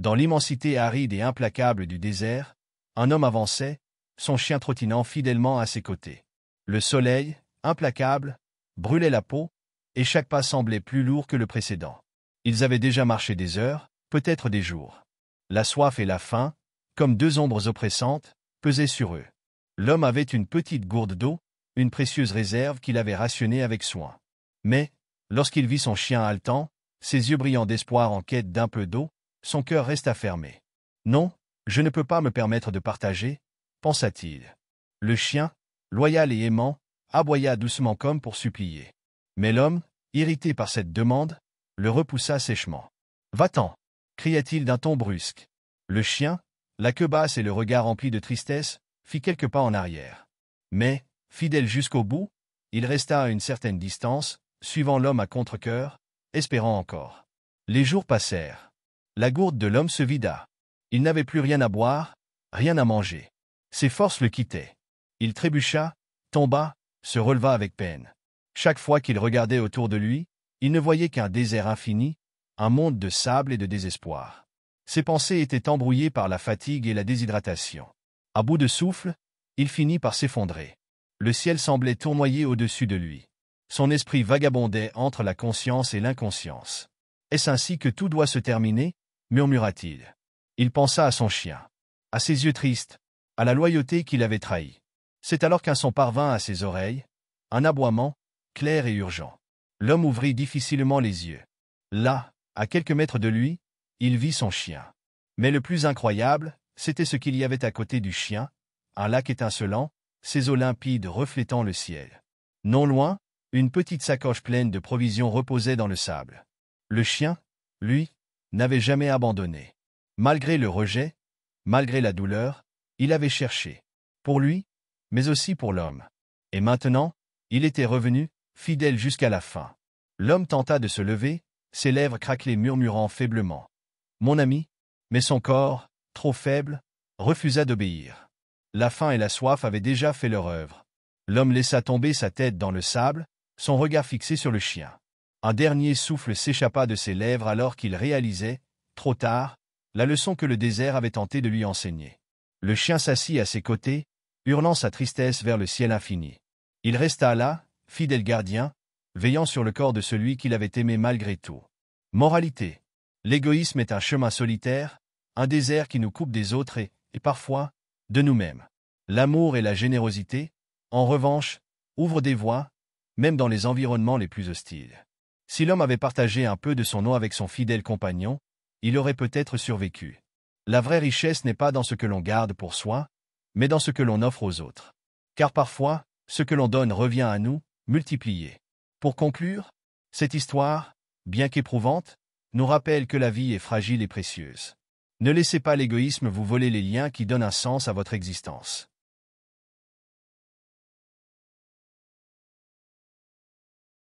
Dans l'immensité aride et implacable du désert, un homme avançait, son chien trottinant fidèlement à ses côtés. Le soleil, implacable, brûlait la peau, et chaque pas semblait plus lourd que le précédent. Ils avaient déjà marché des heures, peut-être des jours. La soif et la faim, comme deux ombres oppressantes, pesaient sur eux. L'homme avait une petite gourde d'eau, une précieuse réserve qu'il avait rationnée avec soin. Mais, lorsqu'il vit son chien haletant, ses yeux brillants d'espoir en quête d'un peu d'eau, son cœur resta fermé. « Non, je ne peux pas me permettre de partager, » pensa-t-il. Le chien, loyal et aimant, aboya doucement comme pour supplier. Mais l'homme, irrité par cette demande, le repoussa sèchement. « Va-t'en » cria-t-il d'un ton brusque. Le chien, la queue basse et le regard rempli de tristesse, fit quelques pas en arrière. Mais, fidèle jusqu'au bout, il resta à une certaine distance, suivant l'homme à contre-cœur, espérant encore. Les jours passèrent. La gourde de l'homme se vida. Il n'avait plus rien à boire, rien à manger. Ses forces le quittaient. Il trébucha, tomba, se releva avec peine. Chaque fois qu'il regardait autour de lui, il ne voyait qu'un désert infini, un monde de sable et de désespoir. Ses pensées étaient embrouillées par la fatigue et la déshydratation. À bout de souffle, il finit par s'effondrer. Le ciel semblait tournoyer au-dessus de lui. Son esprit vagabondait entre la conscience et l'inconscience. « Est-ce ainsi que tout doit se terminer ?» murmura-t-il. Il pensa à son chien, à ses yeux tristes, à la loyauté qu'il avait trahie. C'est alors qu'un son parvint à ses oreilles, un aboiement, clair et urgent. L'homme ouvrit difficilement les yeux. Là, à quelques mètres de lui, il vit son chien. Mais le plus incroyable, c'était ce qu'il y avait à côté du chien, un lac étincelant, ses eaux limpides reflétant le ciel. Non loin, une petite sacoche pleine de provisions reposait dans le sable. Le chien, lui, n'avait jamais abandonné. Malgré le rejet, malgré la douleur, il avait cherché. Pour lui, mais aussi pour l'homme. Et maintenant, il était revenu, fidèle jusqu'à la fin. L'homme tenta de se lever, ses lèvres craquelaient murmurant faiblement. « Mon ami », mais son corps, trop faible, refusa d'obéir. La faim et la soif avaient déjà fait leur œuvre. L'homme laissa tomber sa tête dans le sable, son regard fixé sur le chien. Un dernier souffle s'échappa de ses lèvres alors qu'il réalisait, trop tard, la leçon que le désert avait tenté de lui enseigner. Le chien s'assit à ses côtés, hurlant sa tristesse vers le ciel infini. Il resta là, fidèle gardien, veillant sur le corps de celui qu'il avait aimé malgré tout. Moralité. L'égoïsme est un chemin solitaire, un désert qui nous coupe des autres et parfois, de nous-mêmes. L'amour et la générosité, en revanche, ouvrent des voies, même dans les environnements les plus hostiles. Si l'homme avait partagé un peu de son eau avec son fidèle compagnon, il aurait peut-être survécu. La vraie richesse n'est pas dans ce que l'on garde pour soi, mais dans ce que l'on offre aux autres. Car parfois, ce que l'on donne revient à nous, multiplié. Pour conclure, cette histoire, bien qu'éprouvante, nous rappelle que la vie est fragile et précieuse. Ne laissez pas l'égoïsme vous voler les liens qui donnent un sens à votre existence.